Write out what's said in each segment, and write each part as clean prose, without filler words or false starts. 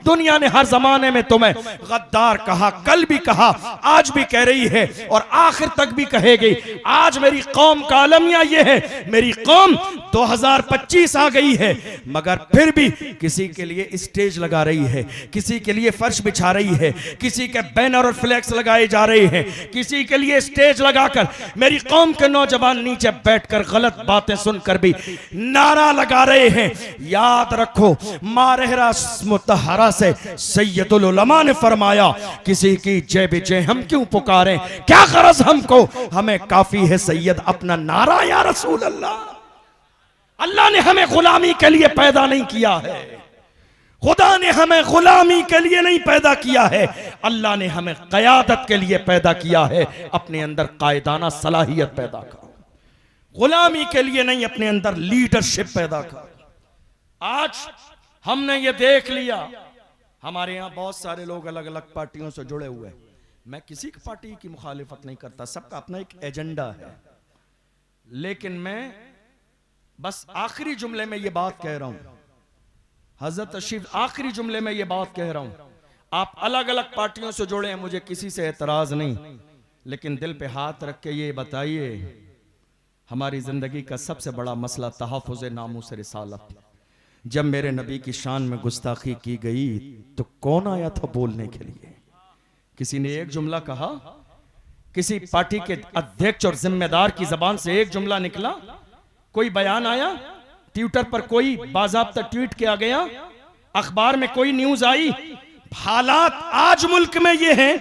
दुनिया ने हर जमाने में तुम्हें गद्दार कहा, कल भी कहा, आज भी कह रही है और आखिर तक भी कहेगी। आज मेरी कौम का अलमिया ये है, मेरी कौम 2025 आ गई है, मगर फिर भी किसी के लिए स्टेज लगा रही है, किसी के लिए फर्श बिछा रही है, किसी के बैनर और फ्लैक्स लगाए जा रहे हैं, किसी के लिए स्टेज लगाकर मेरी कौम के नौजवान नीचे बैठकर गलत बातें सुनकर भी नारा लगा रहे हैं। याद रखो, मारहरा मुतहरा से सैयदुल उलमा ने फरमाया, किसी की जय विजय हम क्यों पुकारें, क्या गरज हमको, हमें काफी है सैयद अपना नारा या रसूल अल्लाह। अल्लाह ने हमें गुलामी के लिए पैदा नहीं किया है, खुदा ने हमें गुलामी के लिए नहीं पैदा किया है, अल्लाह ने हमें क़यादत के लिए पैदा किया है। अपने अंदर कायदाना सलाहियत पैदा करो, गुलामी के लिए नहीं, अपने अंदर लीडरशिप पैदा करो। आज हमने ये देख लिया, हमारे यहाँ बहुत सारे लोग अलग अलग पार्टियों से जुड़े हुए हैं। मैं किसी की पार्टी की मुखालिफत नहीं करता, सबका अपना एक एजेंडा है, लेकिन मैं बस आखिरी जुमले में ये बात कह रहा हूं, हजरत तशरीफ आखिरी जुमले में ये बात कह रहा हूं, आप अलग अलग पार्टियों से जुड़े हैं, मुझे किसी से एतराज नहीं, लेकिन दिल पे हाथ रख के ये बताइए, हमारी जिंदगी का सबसे बड़ा मसला तहफ़्फ़ुज़ नामूस रिसालत। जब मेरे नबी की शान में गुस्ताखी की गई तो कौन आया था बोलने के लिए? किसी ने एक जुमला कहा? किसी पार्टी के अध्यक्ष और जिम्मेदार की जबान से एक जुमला निकला? कोई बयान आया? ट्विटर पर कोई बाज़ाब्ता ट्वीट किया गया? अखबार में कोई न्यूज आई? हालात आज मुल्क में ये हैं,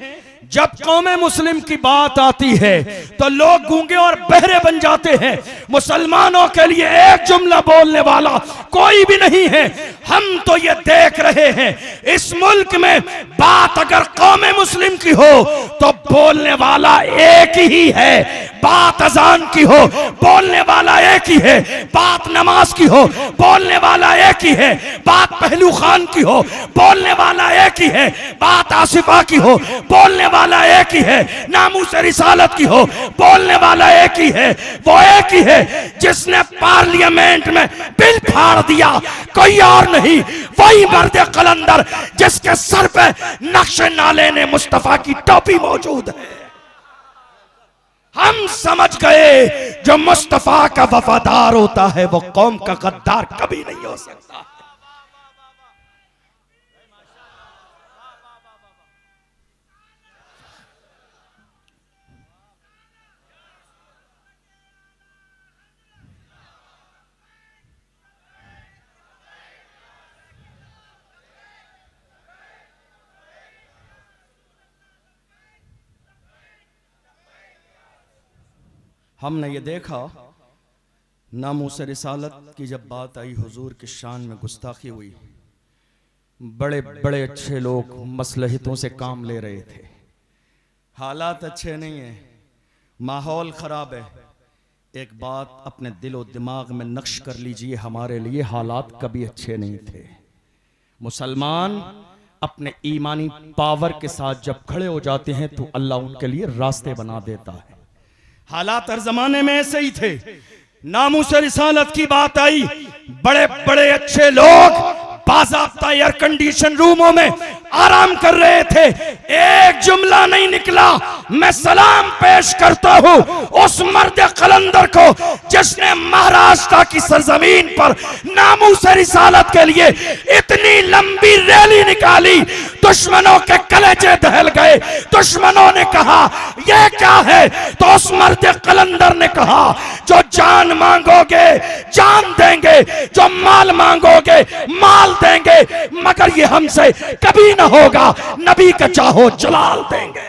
जब कौम मुस्लिम की बात आती है तो लोग गूंगे और बहरे बन जाते हैं। मुसलमानों के लिए एक जुमला बोलने वाला कोई भी नहीं है। हम तो ये देख रहे हैं, इस मुल्क में बात अगर कौम मुस्लिम की हो तो बोलने वाला एक ही है, बात अजान की हो बोलने वाला एक ही है, बात नमाज की हो बोलने वाला एक ही है, बात पहलू खान की हो बोलने वाला एक ही है, बात आसिफा की हो बोलने वाला एक ही है, नामूस रिसालत की हो बोलने वाला एक ही है। वो एक ही है जिसने पार्लियामेंट में बिल फाड़ दिया, कोई और नहीं, वही मर्द कलंदर जिसके सर पे नक्शे नाले ने मुस्तफा की टोपी मौजूद है। हम समझ गए जो मुस्तफा का वफादार होता है वो कौम का गद्दार कभी नहीं हो सकता। हमने ये देखा, नामूस रिसालत की जब बात आई, हुजूर की शान में गुस्ताखी हुई, बड़े बड़े अच्छे लोग मसलहतों से काम ले रहे थे। हालात अच्छे नहीं है, माहौल खराब है। एक बात अपने दिलो दिमाग में नक्श कर लीजिए, हमारे लिए हालात कभी अच्छे नहीं थे। मुसलमान अपने ईमानी पावर के साथ जब खड़े हो जाते हैं तो अल्लाह उनके लिए रास्ते बना देता है। हालात हर जमाने में ऐसे ही थे। नामूस रिसालत की बात आई, बड़े बड़े अच्छे लोग बाज़ाब्ता एयर कंडीशन रूमों में आराम कर रहे थे, एक जुमला नहीं निकला। मैं सलाम पेश करता हूं उस मर्द कलंदर को जिसने महाराष्ट्र की सरजमीन पर नामूस रिसालत के लिए इतनी लंबी रैली निकाली, दुश्मनों के कलेजे दहल गए। दुश्मनों ने कहा यह क्या है, तो उस मर्द कलंदर ने कहा जो जान मांगोगे जान देंगे, जो माल मांगोगे माल देंगे, मगर ये हमसे कभी न होगा, नबी का चाहो जलाल देंगे।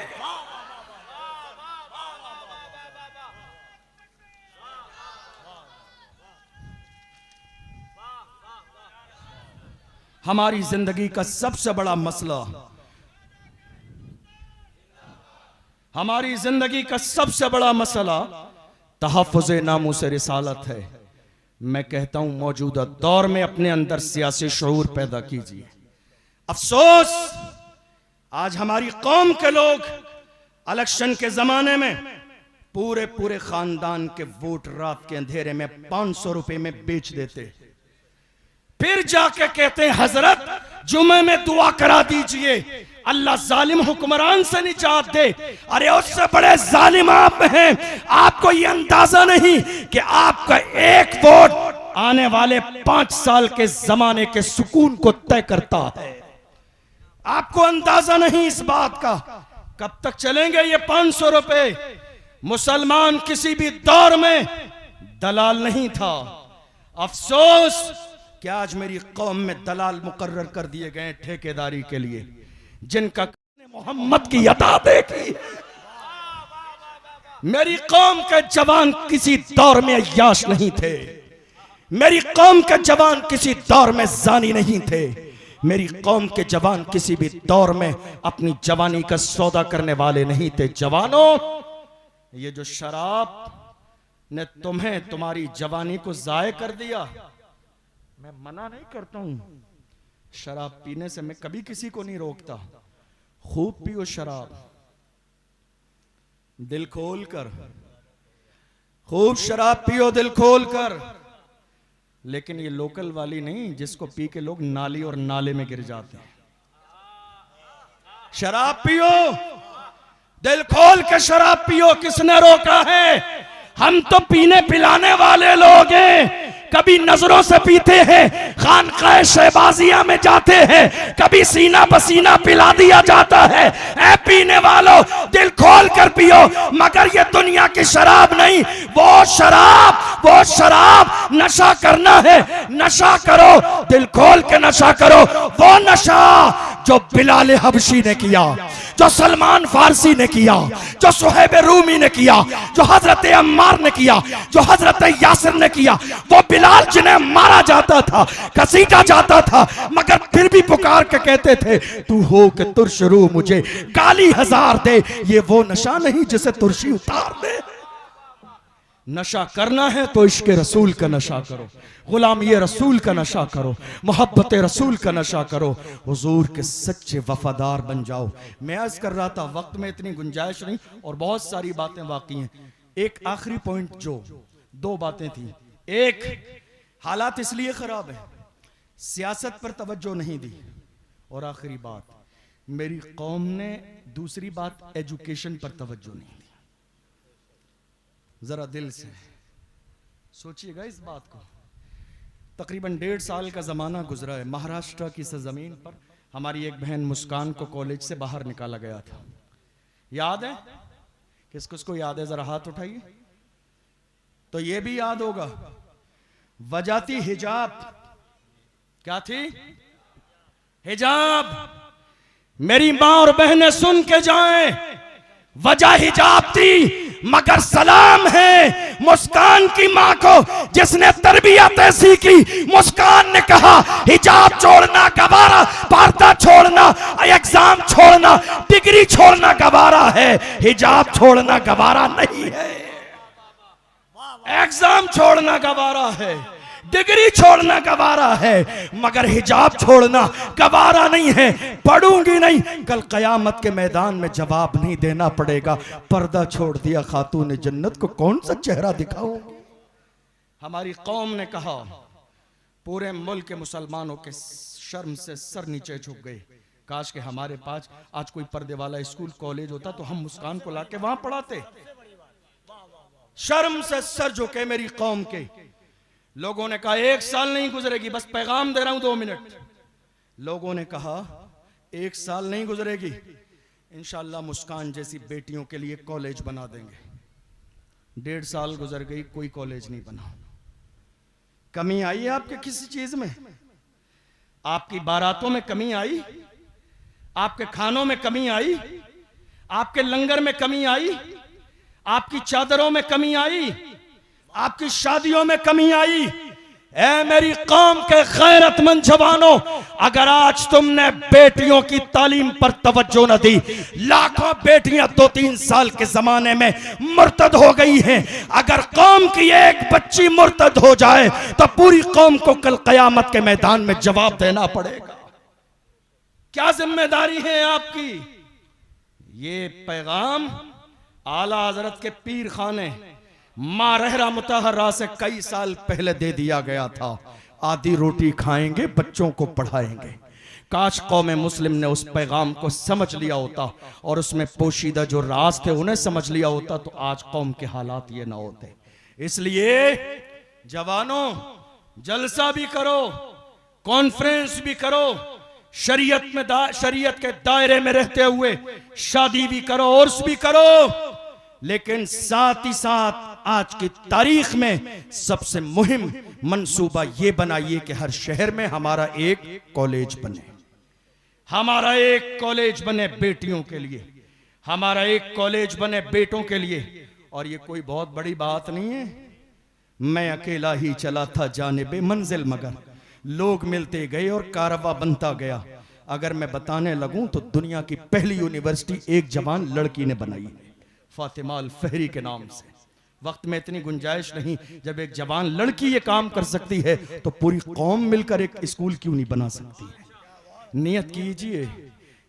हमारी जिंदगी का सबसे बड़ा मसला, हमारी जिंदगी का सबसे बड़ा मसला तहफ़्फ़ुज़ नामूस रिसालत है। मैं कहता हूं मौजूदा दौर में अपने अंदर सियासी शऊर पैदा कीजिए। अफसोस आज हमारी कौम के लोग इलेक्शन के जमाने में पूरे पूरे खानदान के वोट रात के अंधेरे में 500 रुपए में बेच देते। फिर जाके कहते हैं हजरत जुमे में दुआ करा दीजिए अल्लाह जालिम हुक्मरान से निजात दे। अरे उससे बड़े जालिम आप हैं, आपको ये अंदाजा नहीं कि आपका एक वोट आने वाले 5 साल के जमाने के सुकून को तय करता है। आपको अंदाजा नहीं इस बात का। कब तक चलेंगे ये 500 रुपए? मुसलमान किसी भी दौर में दलाल नहीं था। अफसोस कि आज मेरी कौम में दलाल मुकर्रर कर दिए गए ठेकेदारी के लिए, जिनका मोहम्मद की अता देखी। मेरी कौम के जवान किसी दौर में अय्याश नहीं थे, मेरी कौम के जवान किसी दौर में जानी नहीं थे, मेरी कौम के जवान किसी भी दौर में अपनी जवानी का सौदा करने वाले नहीं थे। जवानों, ये जो शराब ने तुम्हें तुम्हारी जवानी को जाय कर दिया, मैं मना नहीं करता हूं, शराब पीने से मैं कभी किसी को नहीं रोकता। खूब पियो शराब, दिल खोल कर, खूब शराब पियो दिल खोल कर, लेकिन ये लोकल वाली नहीं जिसको पी के लोग नाली और नाले में गिर जाते हैं। शराब पियो, दिल खोल के शराब पियो। किसने रोका है? हम तो पीने पिलाने वाले लोग हैं। कभी नजरों से पीते हैं, खानकाह शहबाजिया में जाते हैं, कभी सीना पसीना पिला दिया जाता है। ऐ पीने वालों, दिल खोल कर पियो, मगर ये दुनिया की शराब नहीं। वो शराब नशा करना है, नशा करो, दिल खोल के नशा करो। वो नशा जो बिलाल हबशी ने किया, जो सलमान फारसी ने किया, जो सुहैब रूमी ने किया, जो हजरत अम्मार ने किया, जो हजरत यासिर ने किया। वो बिलाल जिन्हें मारा जाता था, घसीटा जाता था, मगर फिर भी पुकार के कहते थे तू हो के तुर्श रू मुझे काली हजार दे। ये वो नशा नहीं जिसे तुर्शी उतार दे। नशा करना है तो इश्क रसूल का नशा करो, गुलामी रसूल का नशा करो, मोहब्बत रसूल का नशा करो, हुजूर के सच्चे वफादार बन जाओ। मैं अर्ज कर रहा था वक्त में इतनी गुंजाइश नहीं और बहुत सारी बातें बाकी हैं। एक आखिरी पॉइंट, जो 2 बातें थी। एक, हालात इसलिए खराब है, सियासत पर तवज्जो नहीं दी, और आखिरी बात, मेरी कौम ने दूसरी बात एजुकेशन पर तवज्जो नहीं दी। जरा दिल से सोचिएगा इस बात को। तकरीबन 1.5 साल का जमाना गुजरा है। महाराष्ट्र की सरजमीन पर हमारी एक बहन मुस्कान को कॉलेज से बाहर निकाला गया था। याद है? किसको किसको याद है? जरा हाथ उठाइए। तो ये भी याद होगा, वजह थी हिजाब। क्या थी? हिजाब। मेरी मां और बहनें सुन के जाएं, वजह हिजाब थी। मगर सलाम है मुस्कान की मां को जिसने तरबियत ऐसी की। मुस्कान ने कहा हिजाब छोड़ना गवारा, पर्दा छोड़ना, एग्जाम छोड़ना, डिग्री छोड़ना गवारा है, हिजाब छोड़ना गवारा नहीं है। एग्जाम छोड़ना गवारा है, डिग्री छोड़ना गवारा है, मगर हिजाब छोड़ना गवारा नहीं है। पढ़ूंगी नहीं, कल कयामत के मैदान में जवाब नहीं देना पड़ेगा। पर्दा छोड़ दिया खातून जन्नत को कौन सा चेहरा दिखाऊंगी। हमारी कौम ने कहा, पूरे मुल्क के मुसलमानों के शर्म से सर नीचे झुक गए। काश के हमारे पास आज कोई पर्दे वाला स्कूल कॉलेज होता तो हम मुस्कान को लाके वहां पढ़ाते। शर्म से सर झुके मेरी कौम के लोगों ने कहा 1 साल नहीं गुजरेगी, बस पैगाम दे रहा हूं 2 मिनट। लोगों ने कहा 1 साल नहीं गुजरेगी, इंशाअल्लाह मुस्कान जैसी बेटियों के लिए कॉलेज बना देंगे। 1.5 साल गुजर गई, कोई कॉलेज नहीं बना। कमी आई है आपके किसी चीज में? आपकी बारातों में कमी आई? आपके खानों में कमी आई? आपके लंगर में कमी आई? आपकी चादरों में कमी आई? आपकी शादियों में कमी आई? ऐ मेरी कौम के गैरतमंद जवानों, अगर आज तुमने बेटियों की तालीम पर तवज्जो न दी, लाखों बेटियां 2-3 साल के जमाने में मुर्तद हो गई हैं। अगर कौम की एक बच्ची मुर्तद हो जाए तो पूरी कौम को कल कयामत के मैदान में जवाब देना पड़ेगा। क्या जिम्मेदारी है आपकी? ये पैगाम आला हजरत के पीर खाने माँ रहरा मुतहरा से कई साल पहले दे दिया गया था। आधी रोटी खाएंगे, बच्चों को पढ़ाएंगे। काश कौम मुस्लिम ने उस पैगाम को समझ लिया होता और उसमें पोशीदा जो राज थे उन्हें समझ लिया होता तो आज कौम के हालात ये ना होते। इसलिए जवानों, जलसा भी करो, कॉन्फ्रेंस भी करो, शरीयत के दायरे में रहते हुए शादी भी करो, उर्स भी करो, लेकिन साथ ही साथ आज की तारीख में सबसे मुहिम मंसूबा ये बनाइए कि हर शहर में हमारा एक कॉलेज बने, हमारा एक कॉलेज बने बेटियों के लिए, हमारा एक कॉलेज बने बेटों के लिए। और ये कोई बहुत बड़ी बात नहीं है। मैं अकेला ही चला था जानिबे मंजिल, मगर लोग मिलते गए और कारवा बनता गया। अगर मैं बताने लगूं तो दुनिया की पहली यूनिवर्सिटी एक जवान लड़की ने बनाई है, फातिमा अल फहरी के नाम से। वक्त में इतनी गुंजाइश नहीं, जब एक जवान लड़की ये काम कर सकती है तो पूरी कौम मिलकर एक स्कूल क्यों नहीं बना सकती है। नियत कीजिए,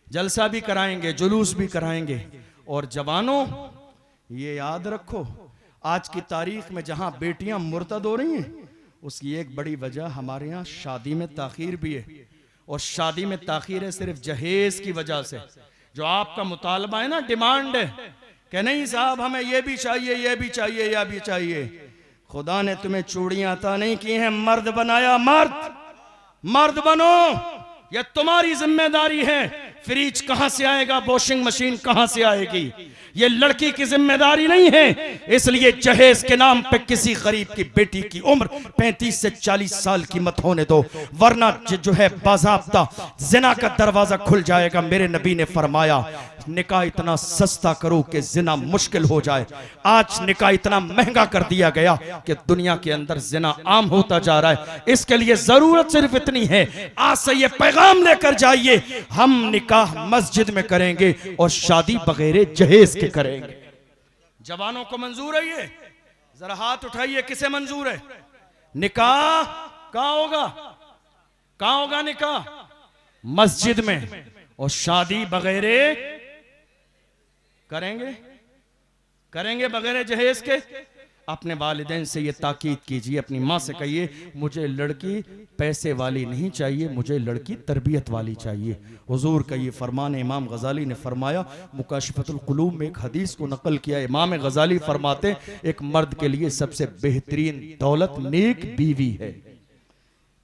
जलसा भी कराएंगे, जुलूस भी कराएंगे। और जवानों ये याद रखो, आज की तारीख में जहां बेटियां मुर्तद हो रही हैं उसकी एक बड़ी वजह हमारे यहाँ शादी में ताखीर भी है। और शादी में ताखीर है सिर्फ जहेज की वजह से। जो आपका मुतालबा है ना, डिमांड है कि नहीं साहब हमें ये भी चाहिए, ये भी चाहिए, यह भी चाहिए। खुदा ने तुम्हें चूड़ियां अता नहीं की हैं, मर्द बनाया। मर्द बनो, यह तुम्हारी जिम्मेदारी है। फ्रिज कहां से आएगा, वॉशिंग मशीन कहां से आएगी, ये लड़की की जिम्मेदारी नहीं है। इसलिए जहेज के नाम पे किसी गरीब की बेटी की उम्र 35 से 40 साल की मत होने दो, वरना जो है बाज़ाब्ता जिना का दरवाजा खुल जाएगा। मेरे नबी ने फरमाया निकाह इतना सस्ता करो कि जिना मुश्किल हो जाए। आज निकाह इतना महंगा कर दिया गया कि दुनिया के अंदर जिना आम होता जा रहा है। इसके लिए जरूरत सिर्फ इतनी है, आज से ये पैगाम लेकर जाइए, हम निकाह मस्जिद में करेंगे और शादी बगैर जहेज के करेंगे। जवानों को मंजूर है ये? जरा हाथ उठाइए, किसे मंजूर है? निकाह कहां होगा? कहां होगा निकाह? मस्जिद में। और शादी बगैर करेंगे बगैर जहेज के। अपने वालिदैन से ये ताकीद कीजिए, अपनी माँ से कहिए मुझे लड़की पैसे वाली नहीं चाहिए, मुझे लड़की तरबियत वाली चाहिए। हुजूर का ये फरमान इमाम गजाली ने फरमाया, मुकाशिफतुल कुलूब में एक हदीस को नकल किया। इमाम गजाली फरमाते एक मर्द के लिए सबसे बेहतरीन दौलत नेक बीवी है,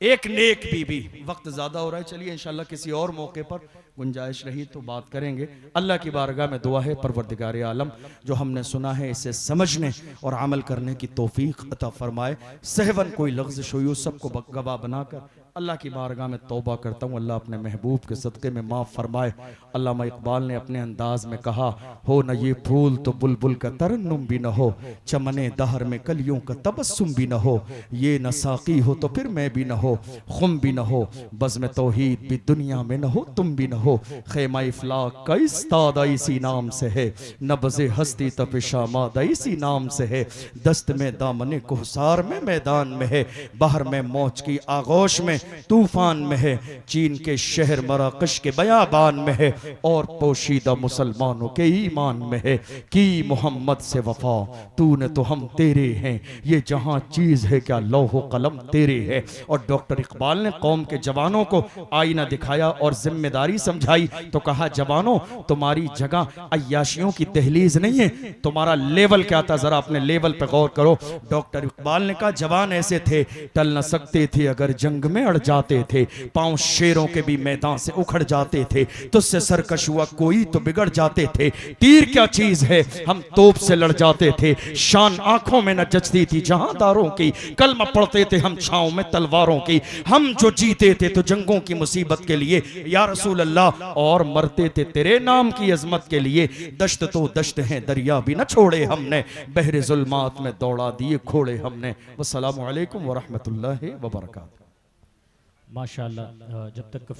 एक नेक बीवी। वक्त ज्यादा हो रहा है, चलिए इंशाल्लाह किसी और मौके पर गुंजाइश रही तो बात करेंगे। अल्लाह की बारगाह में दुआ है परवरदिगार आलम जो हमने सुना है इसे समझने और अमल करने की तौफीक अता फरमाए। सहवन कोई लफ्ज़ हुई सबको गवाह बनाकर अल्लाह की बारगाह में तौबा करता हूँ, अल्लाह अपने महबूब के सदक़े में माफ़ फरमाए। अल्लामा इकबाल ने अपने अंदाज में कहा, हो न ये फूल तो बुलबुल का तरन्नुम भी न हो, चमने दहर में कलियों का तबस्सुम भी न हो, ये न साकी हो तो फिर मैं भी न हो, खुम भी न हो, बज़्म तौहीद भी दुनिया में न हो, तुम भी न हो, ख़ैमा इफ़लाक का इस्ताद इसी नाम से है, नब्ज़े हस्ती तपिशामाद इसी नाम से है, दस्त में दामने कुहसार में मैदान में है, बाहर में मौज की आगोश में तूफान में है, चीन के शहर मराकश के बयाबान में है, और पोशीदा मुसलमानों के ईमान में है। कि मोहम्मद से वफा तूने तो हम तेरे हैं, ये जहां चीज है क्या लौह कलम तेरे है। और डॉक्टर इकबाल ने कौम के जवानों को आईना दिखाया और जिम्मेदारी समझाई तो कहा, जवानों तुम्हारी जगह अय्याशियों की दहलीज नहीं है, तुम्हारा लेवल क्या था, जरा अपने लेवल पे गौर करो। डॉक्टर इकबाल ने कहा, जवान ऐसे थे टल न सकते थे अगर जंग में जाते थे, पांव शेरों के भी मैदान से उखड़ जाते थे, तुझसे सरकश हुआ कोई तो बिगड़ जाते थे, तीर क्या चीज है हम तोप से लड़ जाते थे, शान आंखों में न जचती थी जहांदारों की, कलमा पढ़ते थे हम छांव में तलवारों की, हम जो जीते थे तो जंगों की मुसीबत के लिए या रसूल अल्लाह, और मरते थे तेरे नाम की अजमत के लिए, दश्त तो दश्त है दरिया भी न छोड़े हमने, बहरे जुल्मात में दौड़ा दिए खोड़े हमने। वस्सलामु अलैकुम व रहमतुल्लाहि व बरकातहू। माशाअल्लाह। जब तक